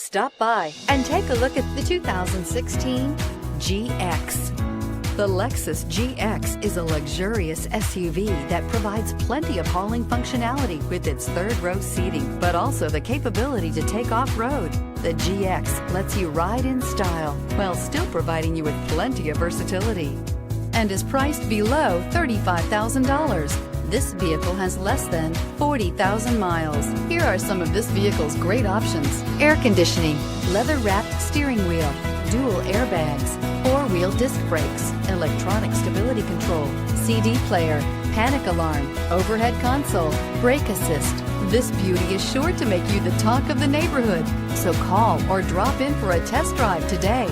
Stop by and take a look at the 2016 GX. The Lexus GX is a luxurious SUV that provides plenty of hauling functionality with its third-row seating, but also the capability to take off-road. The GX lets you ride in style while still providing you with plenty of versatility and is priced below $35,000. This vehicle has less than 40,000 miles. Here are some of this vehicle's great options: air conditioning, leather-wrapped steering wheel, dual airbags, four-wheel disc brakes, electronic stability control, CD player, panic alarm, overhead console, brake assist. This beauty is sure to make you the talk of the neighborhood. So call or drop in for a test drive today.